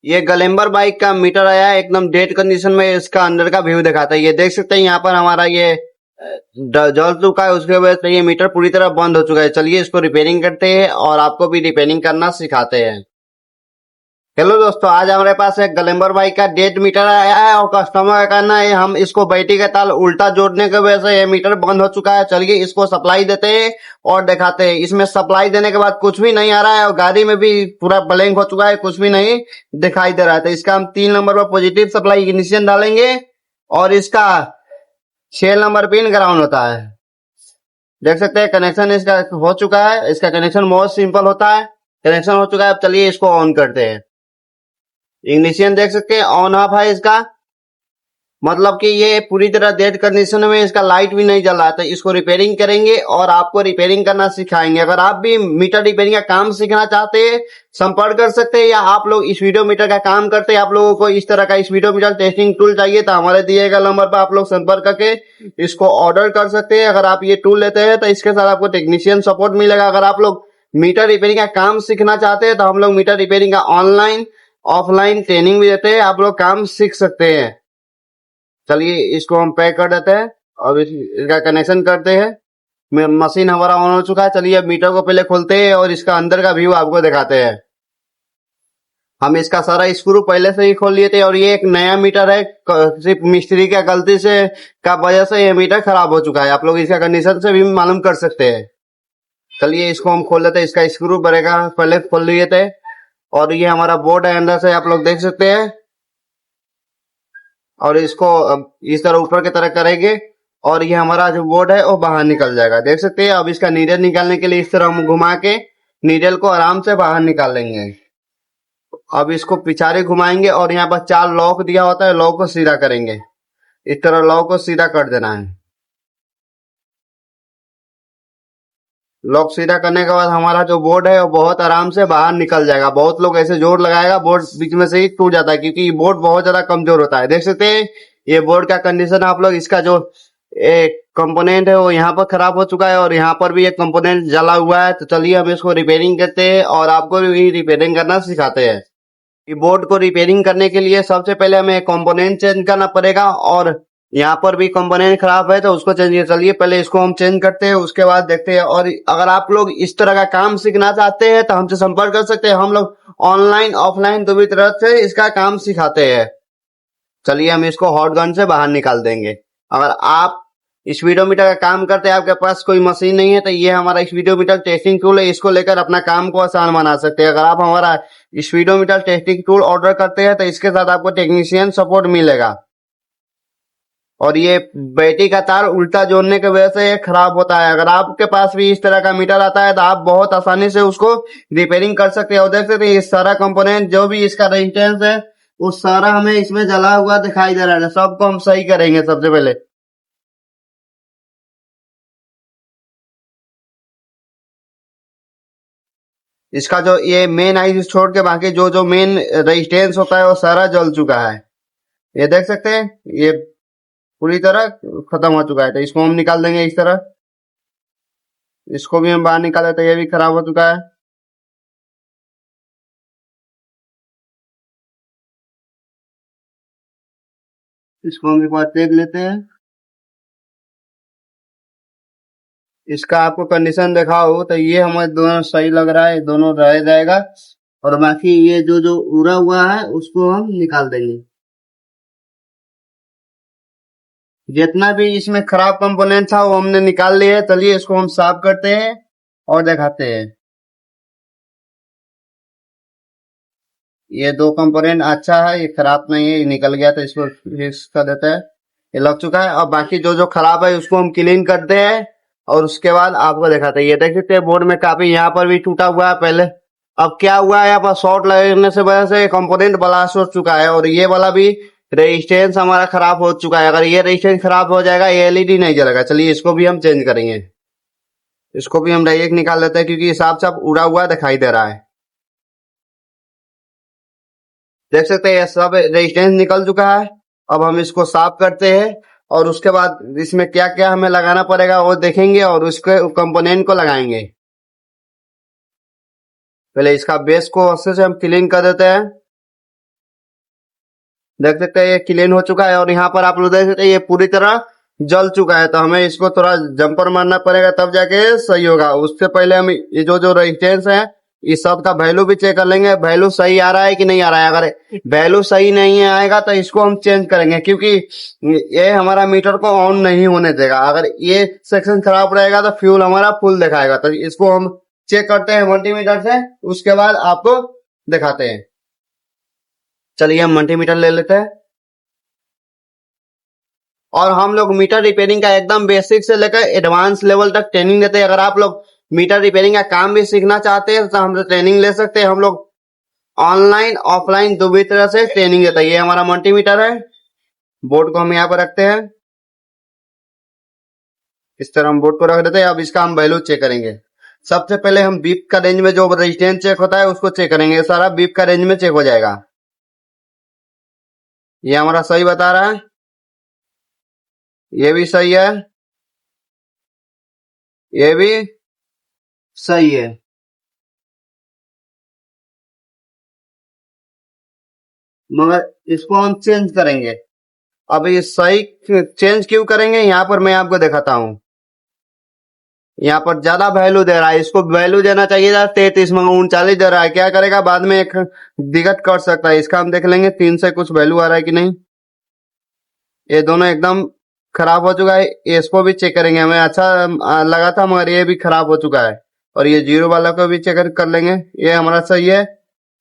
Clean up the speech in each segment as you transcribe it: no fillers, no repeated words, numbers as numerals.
ये glamour bike का metre आया है एकदम डेड कंडीशन में। इसका अंदर का व्यू दिखाता है। ये देख सकते हैं यहाँ पर हमारा ये जल चुका है, उसके वजह से ये मीटर पूरी तरह बंद हो चुका है। चलिए इसको रिपेयरिंग करते हैं और आपको भी रिपेयरिंग करना सिखाते हैं। हेलो दोस्तों, आज हमारे पास एक ग्लैमर बाइक का डेड मीटर आया है और कस्टमर का कहना है हम इसको बैटरी का तार उल्टा जोड़ने की वजह से ये मीटर बंद हो चुका है। चलिए इसको सप्लाई देते हैं और दिखाते हैं। इसमें सप्लाई देने के बाद कुछ भी नहीं आ रहा है और गाड़ी में भी पूरा ब्लैंक हो चुका है, कुछ भी नहीं दिखाई दे रहा है। तो इसका हम 3 नंबर पर पॉजिटिव सप्लाई इग्निशन डालेंगे और इसका 6 नंबर पिन ग्राउंड होता है। देख सकते हैं कनेक्शन इसका हो चुका है। इसका कनेक्शन बहुत सिंपल होता है। कनेक्शन हो चुका है। अब चलिए इसको ऑन करते हैं। इग्निशन देख सकते हैं ऑन ऑफ है इसका, मतलब कि ये पूरी तरह डेड कंडीशन में, इसका लाइट भी नहीं जल रहा है। तो इसको रिपेयरिंग करेंगे और आपको रिपेयरिंग करना सिखाएंगे। अगर आप भी मीटर रिपेयरिंग का काम सीखना चाहते हैं संपर्क कर सकते हैं, या आप लोग इस वीडियो मीटर का काम करते हैं, आप लोगों को इस तरह का इस वीडियो मीटर टेस्टिंग टूल चाहिए तो हमारे दिए गए नंबर पर आप लोग संपर्क करके इसको ऑर्डर कर सकते हैं। अगर आप ये टूल लेते हैं तो इसके साथ आपको टेक्नीशियन सपोर्ट मिलेगा। अगर आप लोग मीटर रिपेयरिंग का काम सीखना चाहते हैं तो हम लोग मीटर रिपेयरिंग का ऑनलाइन ऑफलाइन ट्रेनिंग भी देते हैं, आप लोग काम सीख सकते हैं। चलिए इसको हम पैक कर देते हैं और इसका कनेक्शन करते हैं। मशीन हमारा ऑन हो चुका है। चलिए अब मीटर को पहले खोलते हैं और इसका अंदर का व्यू आपको दिखाते हैं। हम इसका सारा स्क्रू पहले से ही खोल लिए थे और ये एक नया मीटर है। सिर्फ मिस्त्री का गलती से का वजह से ये मीटर खराब हो चुका है। आप लोग इसका कंडीशन से भी मालूम कर सकते हैं। चलिए इसको हम खोल लेते हैं। इसका स्क्रू बरेगा पहले खोल लिए थे और ये हमारा बोर्ड है अंदर से, आप लोग देख सकते हैं। और इसको इस तरह ऊपर की तरह करेंगे और ये हमारा जो बोर्ड है वो बाहर निकल जाएगा, देख सकते हैं। अब इसका नीडल निकालने के लिए इस तरह हम घुमा के नीडल को आराम से बाहर निकाल लेंगे। अब इसको पिछाड़ी घुमाएंगे और यहाँ पर 4 लॉक दिया होता है, लॉक को सीधा करेंगे। इस तरह लॉक को सीधा कर देना है। लॉक सीधा करने के बाद हमारा जो बोर्ड है वो बहुत आराम से बाहर निकल जाएगा। बहुत लोग ऐसे जोर लगाएगा, बोर्ड बीच में से ही टूट जाता है क्योंकि बोर्ड बहुत ज्यादा कमजोर होता है। देख सकते हैं ये बोर्ड का कंडीशन आप लोग। इसका जो एक कंपोनेंट है वो यहाँ पर खराब हो चुका है और यहाँ पर भी एक कंपोनेंट जला हुआ है। तो चलिए हम इसको रिपेयरिंग करते हैं और आपको भी रिपेयरिंग करना सिखाते हैं। ये बोर्ड को रिपेयरिंग करने के लिए सबसे पहले हमें कंपोनेंट चेंज करना पड़ेगा और यहाँ पर भी कंपोनेंट खराब है तो उसको चेंज। चलिए पहले इसको हम चेंज करते हैं, उसके बाद देखते हैं। और अगर आप लोग इस तरह का काम सीखना चाहते हैं तो हमसे संपर्क कर सकते हैं। हम लोग ऑनलाइन ऑफलाइन दोनों तरह से इसका काम सिखाते हैं। चलिए हम इसको हॉट गन से बाहर निकाल देंगे। अगर आप इस वीडियो मीटर का काम करते हैं, आपके पास कोई मशीन नहीं है, तो ये हमारा इस वीडियो मीटर टेस्टिंग टूल है। इसको लेकर अपना काम को आसान बना सकते हैं। अगर आप हमारा इस video metre testing tool order करते हैं तो इसके साथ आपको टेक्नीशियन सपोर्ट मिलेगा। और ये बैटरी का तार उल्टा जोड़ने की वजह से ये खराब होता है। अगर आपके पास भी इस तरह का मीटर आता है तो आप बहुत आसानी से उसको रिपेयरिंग कर सकते हैं। और देख सकते हैं ये सारा कंपोनेंट जो भी इसका रेजिस्टेंस है वो सारा हमें इसमें जला हुआ दिखाई दे रहा है। सबको हम सही करेंगे सबसे पहले। इसका जो ये मेन आई छोड़ के बाकी जो जो मेन रेजिस्टेंस होता है वो सारा जल चुका है। ये देख सकते हैं ये पूरी तरह खत्म हो चुका है। तो इसको हम निकाल देंगे इस तरह। इसको भी हम बाहर निकाले तो ये भी खराब हो चुका है। इसको हम एक बार देख लेते हैं। इसका आपको कंडीशन देखा हो तो ये हमें दोनों सही लग रहा है, दोनों रह जाएगा। और बाकी ये जो जो उड़ा हुआ है उसको हम निकाल देंगे। जितना भी इसमें खराब कंपोनेंट था वो हमने निकाल लिया है। चलिए इसको हम साफ करते हैं और दिखाते हैं। ये 2 कंपोनेंट अच्छा है, ये खराब नहीं है, ये निकल गया तो इसको फिक्स कर देते हैं। ये लग चुका है। और बाकी जो जो खराब है उसको हम क्लीन करते हैं और उसके बाद आपको दिखाते हैं। ये देख सकते हैं बोर्ड में काफी यहाँ पर भी टूटा हुआ है पहले। अब क्या हुआ है, यहाँ पर शॉर्ट लगने से वजह से कंपोनेंट ब्लास्ट हो चुका है और ये वाला भी रेजिस्टेंस हमारा खराब हो चुका है। अगर ये रेजिस्टेंस खराब हो जाएगा ये एलईडी नहीं जलेगा। चलिए इसको भी हम चेंज करेंगे। इसको भी हम डायरेक्ट निकाल लेते हैं क्योंकि ये साफ साफ उड़ा हुआ दिखाई दे रहा है। देख सकते हैं ये सब रेजिस्टेंस निकल चुका है। अब हम इसको साफ करते हैं और उसके बाद इसमें क्या क्या हमें लगाना पड़ेगा वो देखेंगे और उसके कंपोनेंट को लगाएंगे। पहले इसका बेस को अच्छे से हम क्लीन कर देते हैं। देख सकते हैं ये क्लीन हो चुका है और यहाँ पर आप लोग देख सकते हैं ये पूरी तरह जल चुका है। तो हमें इसको थोड़ा जंपर मारना पड़ेगा तब जाके सही होगा। उससे पहले हम ये जो रेजिस्टेंस है इस सब का वैल्यू भी चेक कर लेंगे, वैल्यू सही आ रहा है कि नहीं आ रहा है। अगर वैल्यू सही नहीं आएगा तो इसको हम चेंज करेंगे, क्योंकि ये हमारा मीटर को ऑन नहीं होने देगा। अगर ये सेक्शन खराब रहेगा तो फ्यूल हमारा फुल दिखाएगा। तो इसको हम चेक करते हैं मल्टीमीटर से, उसके बाद आपको दिखाते हैं। चलिए हम मल्टीमीटर ले लेते हैं और हम लोग मीटर रिपेयरिंग का एकदम बेसिक से लेकर एडवांस लेवल तक ट्रेनिंग देते हैं। अगर आप लोग मीटर रिपेयरिंग का काम भी सीखना चाहते हैं तो हमसे ट्रेनिंग ले सकते हैं। हम लोग ऑनलाइन ऑफलाइन दो भी तरह से ट्रेनिंग देता है। ये हमारा मल्टीमीटर है, बोर्ड को हम यहाँ पर रखते हैं, इस तरह हम बोर्ड को रख देते हैं। अब इसका हम वैल्यू चेक करेंगे। सबसे पहले हम बीप का रेंज में जो रेजिस्टेंस चेक होता है उसको चेक करेंगे। सारा बीप का रेंज में चेक हो जाएगा। ये हमारा सही बता रहा है, ये भी सही है, ये भी सही है। मगर इसको हम चेंज करेंगे। अब ये सही चेंज क्यों करेंगे, यहाँ पर मैं आपको दिखाता हूँ। यहाँ पर ज्यादा वैल्यू दे रहा है, इसको वैल्यू देना चाहिए था 33 मगर 39 दे रहा है। क्या करेगा, बाद में एक दिक्कत कर सकता है। इसका हम देख लेंगे 3 से कुछ वैल्यू आ रहा है कि नहीं। ये दोनों एकदम खराब हो चुका है, इसको भी चेक करेंगे। हमें अच्छा लगा था मगर ये भी खराब हो चुका है। और ये जीरो वाला को भी चेक कर लेंगे, ये हमारा सही है।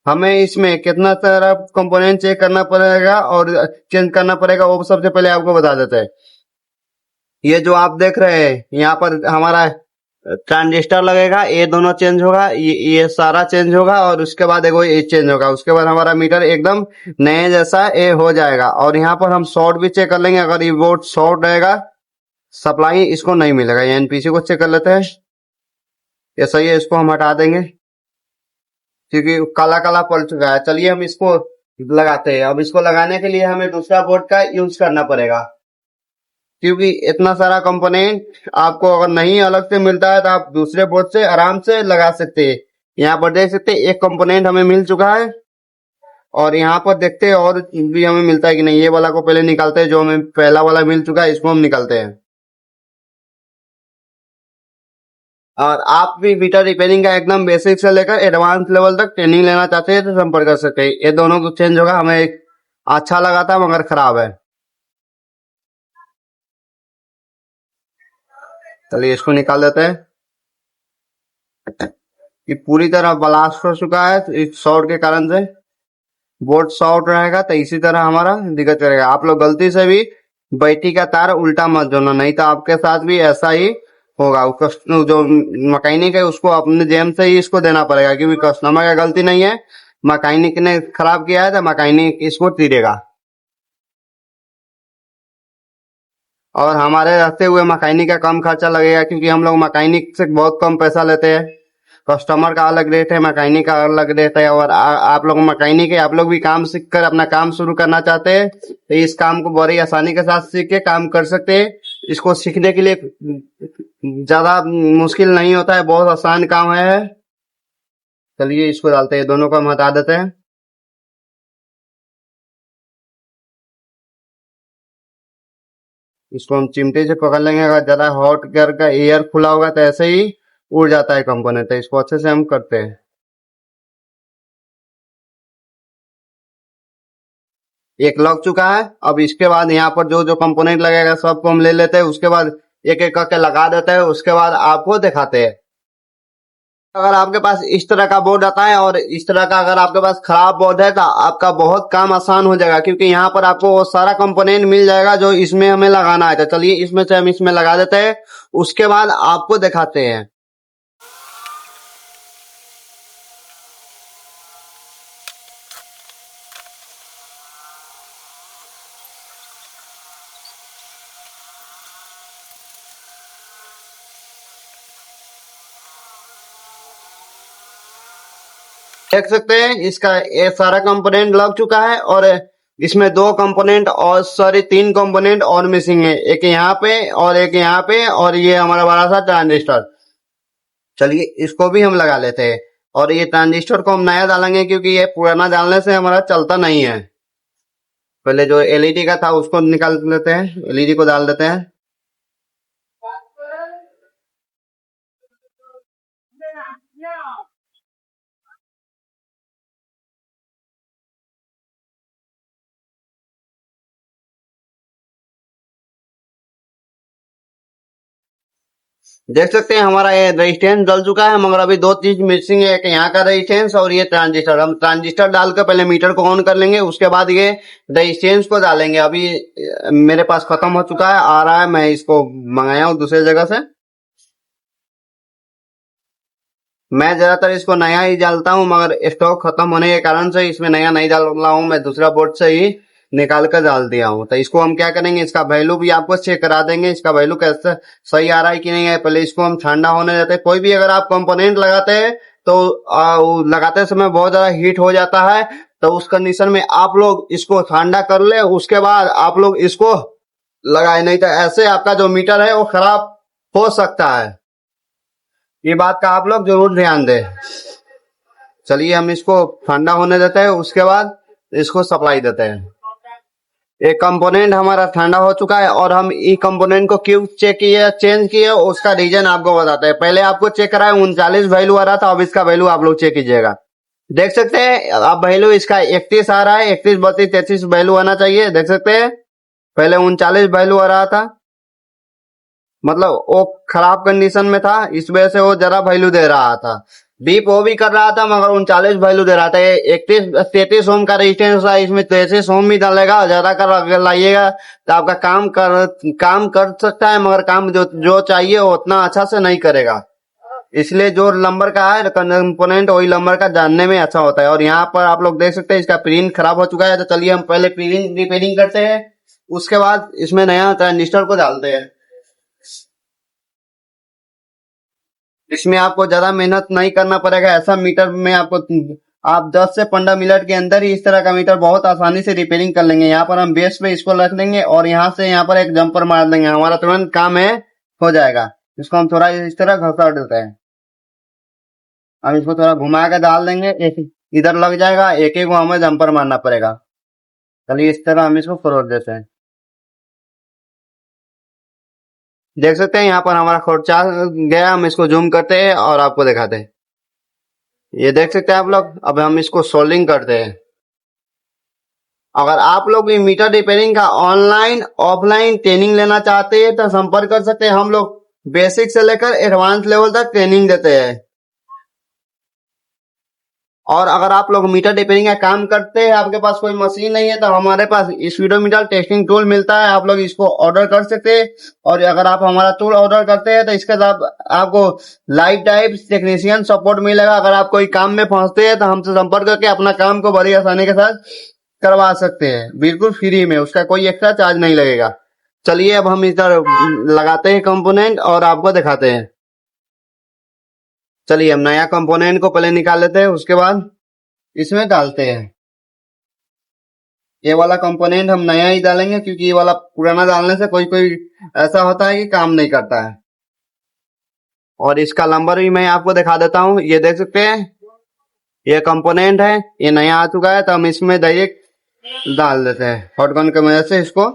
हमें इसमें कितना सारा कंपोनेंट चेक करना पड़ेगा और चेंज करना पड़ेगा वो सबसे पहले आपको बता देते हैं। ये जो आप देख रहे हैं यहाँ पर हमारा ट्रांजिस्टर लगेगा, ये दोनों चेंज होगा, ये सारा चेंज होगा और उसके बाद एक ये चेंज होगा। उसके बाद हमारा मीटर एकदम नए जैसा ये हो जाएगा। और यहाँ पर हम शॉर्ट भी चेक कर लेंगे। अगर ये बोर्ड शॉर्ट रहेगा सप्लाई इसको नहीं मिलेगा। ये एनपीसी को चेक कर लेते हैं, ये सही है, इसको हम हटा देंगे क्योंकि काला काला पड़ चुका है। चलिए हम इसको लगाते हैं। अब इसको लगाने के लिए हमें दूसरा बोर्ड का यूज करना पड़ेगा, क्योंकि इतना सारा कंपोनेंट आपको अगर नहीं अलग से मिलता है तो आप दूसरे बोर्ड से आराम से लगा सकते हैं। यहाँ पर देख सकते हैं एक कंपोनेंट हमें मिल चुका है और यहाँ पर देखते हैं और भी हमें मिलता है कि नहीं। ये वाला को पहले निकालते हैं, जो हमें पहला वाला मिल चुका है इसको हम निकालते हैं। और आप भी मीटर रिपेयरिंग का एकदम बेसिक से लेकर एडवांस लेवल तक ट्रेनिंग लेना चाहते हैं तो संपर्क कर सकते हैं। ये दोनों को चेंज होगा, हमें एक अच्छा लगा था मगर खराब है। चलिए इसको निकाल देते हैं। ये पूरी तरह ब्लास्ट हो चुका है इस शॉर्ट के कारण से। बोर्ड शॉर्ट रहेगा तो इसी तरह हमारा दिक्कत करेगा। आप लोग गलती से भी बैटरी का तार उल्टा मत जोड़ना, नहीं तो आपके साथ भी ऐसा ही होगा। जो मैकेनिक है उसको अपने जेम से ही इसको देना पड़ेगा, क्योंकि कस्टमर का गलती नहीं है। मैकेनिक ने खराब किया है तो मैकेनिक इसको तीरेगा और हमारे रहते हुए मैकेनिक का कम खर्चा लगेगा, क्योंकि हम लोग मैकेनिक से बहुत कम पैसा लेते हैं। कस्टमर का अलग रेट है, मैकेनिक का अलग रेट है। और आप लोग मैकेनिक है, आप लोग भी काम सीख कर अपना काम शुरू करना चाहते हैं तो इस काम को बड़ी आसानी के साथ सीख के काम कर सकते हैं। इसको सीखने के लिए ज्यादा मुश्किल नहीं होता है, बहुत आसान काम है। चलिए इसको डालते हैं, दोनों को हम हटा देते हैं। इसको हम चिमटे से पकड़ लेंगे। अगर ज्यादा हॉट एयर का एयर खुला होगा तो ऐसे ही उड़ जाता है कंपोनेंट, तो इसको अच्छे से हम करते हैं। एक लग चुका है। अब इसके बाद यहाँ पर जो जो कंपोनेंट लगेगा सबको हम ले लेते हैं, उसके बाद एक एक करके लगा देते हैं, उसके बाद आपको दिखाते हैं। अगर आपके पास इस तरह का बोर्ड आता है और इस तरह का अगर आपके पास खराब बोर्ड है तो आपका बहुत काम आसान हो जाएगा, क्योंकि यहाँ पर आपको वो सारा कंपोनेंट मिल जाएगा जो इसमें हमें लगाना है। तो चलिए इसमें से हम इसमें लगा देते हैं, उसके बाद आपको दिखाते हैं। देख सकते हैं इसका ये सारा कंपोनेंट लग चुका है और इसमें दो कंपोनेंट और सॉरी 3 कंपोनेंट और मिसिंग है, एक यहाँ पे और एक यहाँ पे और ये हमारा बड़ा सा ट्रांजिस्टर। चलिए इसको भी हम लगा लेते हैं और ये ट्रांजिस्टर को हम नया डालेंगे, क्योंकि ये पुराना डालने से हमारा चलता नहीं है। पहले जो एलईडी का था उसको निकाल लेते हैं, एलईडी को डाल देते हैं। देख सकते हैं हमारा ये रेजिस्टेंस डल चुका है, मगर अभी दो चीज मिसिंग है, एक यहाँ का रेजिस्टेंस और ये ट्रांजिस्टर। हम ट्रांजिस्टर डालकर पहले मीटर को ऑन कर लेंगे, उसके बाद ये रेजिस्टेंस को डालेंगे। अभी मेरे पास खत्म हो चुका है, आ रहा है, मैं इसको मंगाया हूँ दूसरे जगह से। मैं ज्यादातर इसको नया ही डालता हूँ, मगर स्टॉक खत्म होने के कारण से इसमें नया नहीं डाल रहा हूँ, मैं दूसरा बोर्ड से ही निकाल कर डाल दिया हूँ। तो इसको हम क्या करेंगे, इसका वैल्यू भी आपको चेक करा देंगे, इसका वैल्यू कैसे सही आ रहा है कि नहीं है। पहले इसको हम ठंडा होने देते हैं। कोई भी अगर आप कंपोनेंट लगाते हैं तो वो लगाते समय बहुत ज्यादा हीट हो जाता है, तो उस कंडीशन में आप लोग इसको ठंडा कर ले, उसके बाद आप लोग इसको लगाए, नहीं तो ऐसे आपका जो मीटर है वो खराब हो सकता है। ये बात का आप लोग जरूर ध्यान दें। चलिए हम इसको ठंडा होने देते हैं, उसके बाद इसको सप्लाई देते हैं। एक कंपोनेंट हमारा ठंडा हो चुका है और हम ई कंपोनेंट को क्यों चेक किए, चेंज किए, उसका रीजन आपको बताते हैं। पहले आपको चेक कराए 39 वैल्यू आ रहा था, अब इसका वैल्यू आप लोग चेक कीजिएगा। देख सकते हैं अब वैल्यू इसका 31 आ रहा है, 31 32 33 वैल्यू आना चाहिए। देख सकते हैं पहले 39 वैल्यू आ रहा था, मतलब वो खराब कंडीशन में था, इस वजह से वो जरा वैल्यू दे रहा था। बीप वो भी कर रहा था मगर 39 वैल्यू दे रहा था। 31 33 ओम का रेजिस्टेंस था, इसमें 33 ओम भी डालेगा, ज्यादा कर अगर लाइएगा तो आपका काम कर सकता है, मगर काम जो चाहिए वो उतना अच्छा से नहीं करेगा। इसलिए जो नंबर का है कंपोनेंट वही नंबर का जानने में अच्छा होता है। और यहाँ पर आप लोग देख सकते हैं इसका प्रिंट खराब हो चुका है, तो चलिए हम पहले प्रिंट रिपेयरिंग करते हैं, उसके बाद इसमें नया ट्रांजिस्टर को डालते हैं। इसमें आपको ज्यादा मेहनत नहीं करना पड़ेगा। ऐसा मीटर में आपको आप 10 से 15 मिनट के अंदर ही इस तरह का मीटर बहुत आसानी से रिपेयरिंग कर लेंगे। यहाँ पर हम बेस पे इसको रख देंगे और यहाँ से यहाँ पर एक जंपर मार देंगे, हमारा तुरंत काम है, हो जाएगा। इसको हम थोड़ा इस तरह घसा देते हैं। हम इसको थोड़ा घुमा के डाल देंगे, एक इधर लग जाएगा, एक एक को हमें जंपर मारना पड़ेगा। चलिए इस तरह हम इसको फरोड़ देते हैं। देख सकते हैं यहाँ पर हमारा खर्चा गया, हम इसको जूम करते हैं और आपको दिखाते हैं। ये देख सकते हैं आप लोग। अब हम इसको सोल्डिंग करते हैं। अगर आप लोग भी मीटर रिपेयरिंग का ऑनलाइन ऑफलाइन ट्रेनिंग लेना चाहते हैं तो संपर्क कर सकते हैं। हम लोग बेसिक से लेकर एडवांस लेवल तक ट्रेनिंग देते हैं। और अगर आप लोग मीटर रिपेयरिंग का काम करते हैं, आपके पास कोई मशीन नहीं है, तो हमारे पास स्पीडोमीटर टेस्टिंग टूल मिलता है, आप लोग इसको ऑर्डर कर सकते हैं। और अगर आप हमारा टूल ऑर्डर करते हैं तो इसके साथ आपको लाइफ टाइम टेक्नीशियन सपोर्ट मिलेगा। अगर आप कोई काम में फंसते हैं तो हमसे संपर्क करके अपना काम को बड़ी आसानी के साथ करवा सकते हैं, बिल्कुल फ्री में, उसका कोई एक्स्ट्रा चार्ज नहीं लगेगा। चलिए अब हम इधर लगाते हैं कंपोनेंट और आपको दिखाते हैं। चलिए हम नया कंपोनेंट को पहले निकाल लेते हैं, उसके बाद इसमें डालते हैं। ये वाला कंपोनेंट हम नया ही डालेंगे, क्योंकि ये वाला पुराना डालने से कोई कोई ऐसा होता है कि काम नहीं करता है। और इसका नंबर भी मैं आपको दिखा देता हूँ। ये देख सकते हैं ये कंपोनेंट है, ये नया आ चुका है, तो हम इसमें डायरेक्ट डाल देते हैं। हॉट गन की मदद से इसको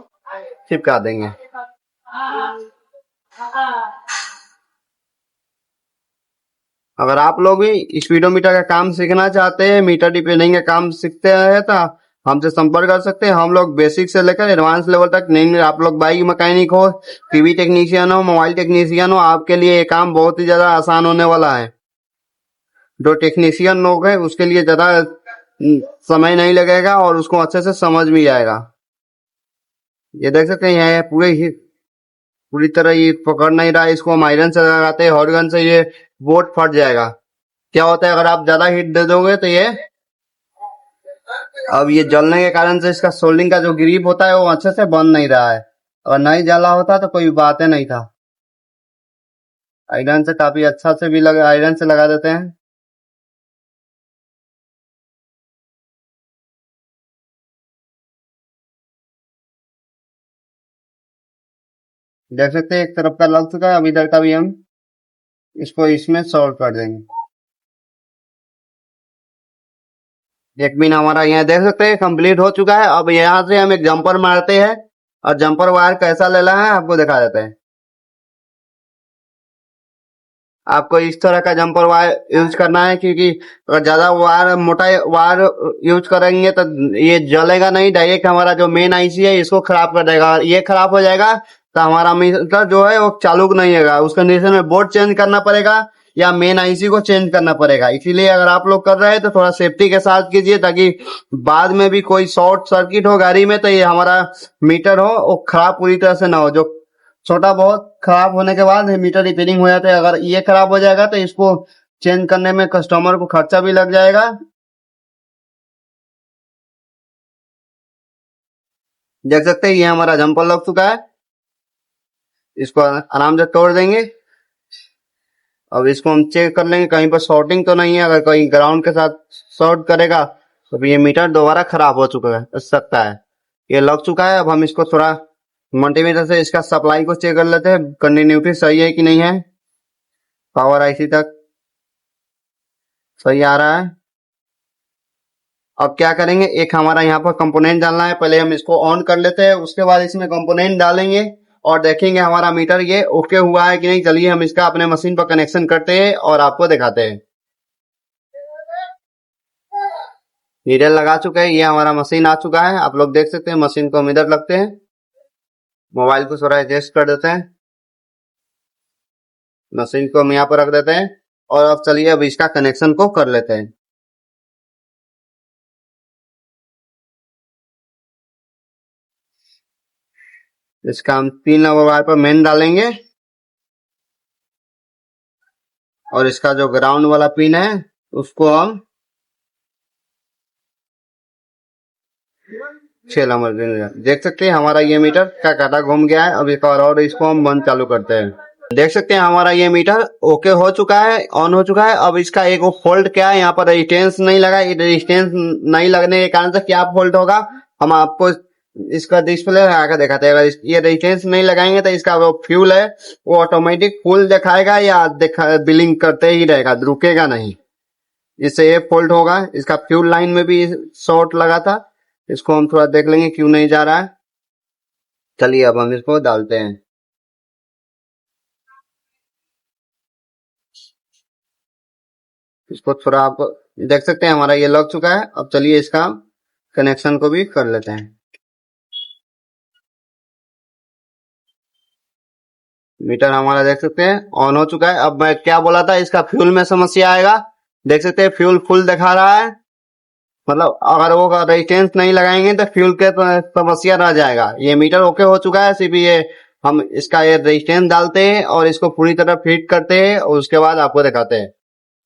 चिपका देंगे। अगर आप लोग भी स्पीडोमीटर का काम सीखना चाहते हैं, मीटर रिपेयरिंग का काम सीखते हैं, तो हमसे संपर्क कर सकते हैं। हम लोग बेसिक से लेकर एडवांस लेवल तक नहीं, आप लोग बाइक मैकेनिक हो, टीवी टेक्नीशियन हो, मोबाइल टेक्नीशियन हो, आपके लिए ये काम बहुत ही ज्यादा आसान होने वाला है। जो टेक्नीशियन लोग हैं उसके लिए ज्यादा समय नहीं लगेगा और उसको अच्छे से समझ भी आएगा। ये देख सकते हैं यहाँ पूरी तरह ये पकड़ नहीं रहा है, इसको हम आयरन से लगाते हैं, हॉट गन से ये बोर्ड फट जाएगा। क्या होता है अगर आप ज्यादा हीट दे दोगे तो ये अब ये जलने के कारण से इसका सोल्डिंग का जो ग्रिप होता है वो अच्छे से बन नहीं रहा है। अगर नहीं जला होता तो कोई बात ही नहीं था। आयरन से काफी अच्छा से भी लगा, आयरन से लगा देते हैं। देख सकते हैं एक तरफ का लग चुका है, अब इधर का भी हम इसको इसमें सॉल्व कर देंगे। एक पिन हमारा यहाँ देख सकते हैं कंप्लीट हो चुका है। अब यहाँ से हम एक जंपर मारते हैं और जंपर वायर कैसा लेना है आपको दिखा देते हैं। आपको इस तरह का जंपर वायर यूज करना है, क्योंकि अगर ज्यादा वायर मोटा वायर यूज करेंगे तो ये जलेगा नहीं, डायरेक्ट हमारा जो मेन आईसी है इसको खराब कर देगा। ये खराब हो जाएगा तो हमारा मीटर जो है वो चालू नहीं होगा, उस कंडीशन में बोर्ड चेंज करना पड़ेगा या मेन आईसी को चेंज करना पड़ेगा। इसीलिए अगर आप लोग कर रहे हैं तो थोड़ा सेफ्टी के साथ कीजिए, ताकि बाद में भी कोई शॉर्ट सर्किट हो गाड़ी में तो ये हमारा मीटर हो वो खराब पूरी तरह से ना हो। जो छोटा बहुत खराब होने के बाद मीटर रिपेयरिंग हो जाता है, अगर ये खराब हो जाएगा तो इसको चेंज करने में कस्टमर को खर्चा भी लग जाएगा। देख सकते हैं ये हमारा जंपर लग चुका है, इसको आराम से तोड़ देंगे। अब इसको हम चेक कर लेंगे कहीं पर शॉर्टिंग तो नहीं है, अगर कहीं ग्राउंड के साथ शॉर्ट करेगा तो ये मीटर दोबारा खराब हो चुका है सकता है। ये लग चुका है। अब हम इसको थोड़ा मल्टीमीटर से इसका सप्लाई को चेक कर लेते हैं, कंटिन्यूटी सही है कि नहीं है। पावर आईसी तक सही आ रहा है। अब क्या करेंगे, एक हमारा यहाँ पर कंपोनेंट डालना है, पहले हम इसको ऑन कर लेते हैं, उसके बाद इसमें कंपोनेंट डालेंगे और देखेंगे हमारा मीटर ये ओके हुआ है कि नहीं। चलिए हम इसका अपने मशीन पर कनेक्शन करते हैं और आपको दिखाते हैं। नीडल लगा चुके हैं, ये हमारा मशीन आ चुका है। आप लोग देख सकते हैं मशीन को हम इधर लगते हैं, मोबाइल को थोड़ा एडजस्ट कर देते हैं, मशीन को हम यहाँ पर रख देते हैं और अब चलिए अब इसका कनेक्शन को कर लेते हैं। इसका हम 3 नंबर वायर पर मेन डालेंगे और इसका जो ग्राउंड वाला पिन है उसको हम 6 नंबर देख सकते हैं हमारा ये मीटर का काटा घूम गया है। अब एक और इसको हम बंद चालू करते हैं। देख सकते हैं हमारा ये मीटर ओके हो चुका है, ऑन हो चुका है। अब इसका एक फॉल्ट क्या है, यहाँ पर रेजिस्टेंस नहीं लगा। ये रेजिस्टेंस नहीं लगने के कारण से क्या फॉल्ट होगा हम आपको इसका डिस्प्ले लगाकर दिखाते हैं। अगर ये रेजिस्टेंस नहीं लगाएंगे तो इसका वो फ्यूल है वो ऑटोमेटिक फुल दिखाएगा या बिलिंग करते ही रहेगा, रुकेगा नहीं। इससे ये फॉल्ट होगा। इसका फ्यूल लाइन में भी शॉर्ट लगा था, इसको हम थोड़ा देख लेंगे क्यों नहीं जा रहा है। चलिए अब हम इसको डालते हैं। इसको थोड़ा आप देख सकते हैं हमारा ये लग चुका है। अब चलिए इसका कनेक्शन को भी कर लेते हैं। मीटर हमारा देख सकते हैं ऑन हो चुका है। अब मैं क्या बोला था, इसका फ्यूल में समस्या आएगा। देख सकते हैं फ्यूल फुल दिखा रहा है, मतलब अगर वो रेजिस्टेंस नहीं लगाएंगे तो फ्यूल के समस्या रह जाएगा। ये मीटर ओके हो चुका है, सिर्फ ये हम इसका ये रेजिस्टेंस डालते हैं और इसको पूरी तरह फिट करते हैं और उसके बाद आपको दिखाते हैं।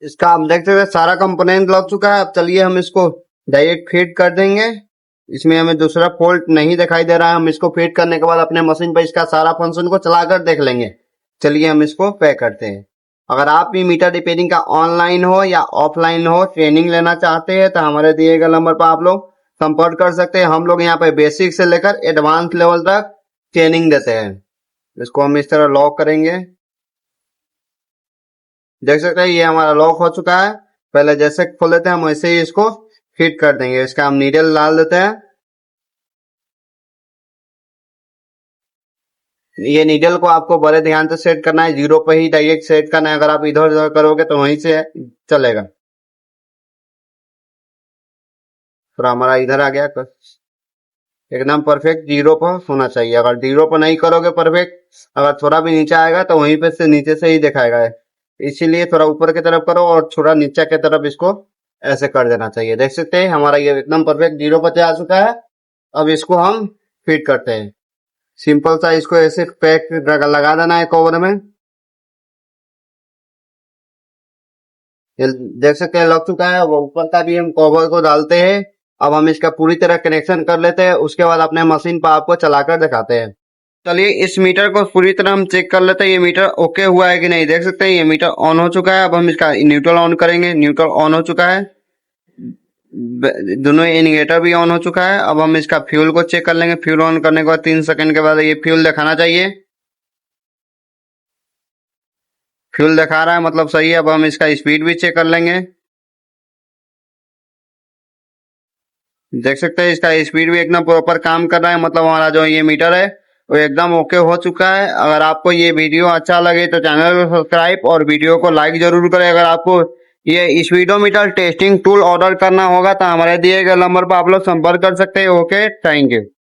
इसका हम देख सकते हैं सारा कंपोनेंट लग चुका है। अब चलिए हम इसको डायरेक्ट फिट कर देंगे। इसमें हमें दूसरा फॉल्ट नहीं दिखाई दे रहा है। हम इसको फिट करने के बाद अपने मशीन पर इसका सारा फंक्शन को चलाकर देख लेंगे। चलिए हम इसको पैक करते हैं। अगर आप भी मीटर रिपेयरिंग का ऑनलाइन हो या ऑफलाइन हो ट्रेनिंग लेना चाहते हैं तो हमारे दिए गए नंबर पर आप लोग संपर्क कर सकते हैं। हम लोग यहाँ पे बेसिक से लेकर एडवांस लेवल तक ट्रेनिंग देते हैं। इसको हम इस तरह लॉक करेंगे। देख सकते हैं ये हमारा लॉक हो चुका है। पहले जैसे खोल देते हैं हम वैसे ही इसको फिट कर देंगे। इसका हम नीडल डाल देते हैं। ये नीडल को आपको बड़े ध्यान से सेट करना है, 0 पे ही डायरेक्ट सेट करना है। अगर आप इधर उधर करोगे तो वहीं से चलेगा। थोड़ा हमारा इधर आ गया, एकदम परफेक्ट 0 पर होना चाहिए। अगर 0 पर नहीं करोगे परफेक्ट, अगर थोड़ा भी नीचे आएगा तो वहीं पे से नीचे से ही दिखाएगा। इसीलिए थोड़ा ऊपर की तरफ करो और थोड़ा नीचे की तरफ इसको ऐसे कर देना चाहिए। देख सकते हैं हमारा ये एकदम परफेक्ट 0 पर आ चुका है। अब इसको हम फिट करते हैं। सिंपल सा इसको ऐसे पैक लगा देना है कवर में। ये देख सकते हैं लग चुका है। वो ऊपर का भी हम कवर को डालते हैं। अब हम इसका पूरी तरह कनेक्शन कर लेते हैं, उसके बाद अपने मशीन पर आपको चलाकर दिखाते हैं। चलिए इस मीटर को पूरी तरह हम चेक कर लेते हैं ये मीटर ओके हुआ है कि नहीं। देख सकते हैं ये मीटर ऑन हो चुका है। अब हम इसका न्यूट्रल ऑन करेंगे। न्यूट्रल ऑन हो चुका है, दोनों इंडिकेटर भी ऑन हो चुका है। अब हम इसका फ्यूल को चेक कर लेंगे। फ्यूल ऑन करने के बाद 3 सेकंड के बाद ये फ्यूल दिखाना चाहिए। फ्यूल दिखा रहा है मतलब सही है। अब हम इसका स्पीड भी चेक कर लेंगे। देख सकते हैं इसका स्पीड भी एकदम प्रॉपर काम कर रहा है, मतलब हमारा जो ये मीटर है वो एकदम ओके हो चुका है। अगर आपको ये वीडियो अच्छा लगे तो चैनल को सब्सक्राइब और वीडियो को लाइक जरूर करें। अगर आपको ये स्पीडोमीटर टेस्टिंग टूल ऑर्डर करना होगा तो हमारे दिए गए नंबर पर आप लोग संपर्क कर सकते हैं। Okay, thank you.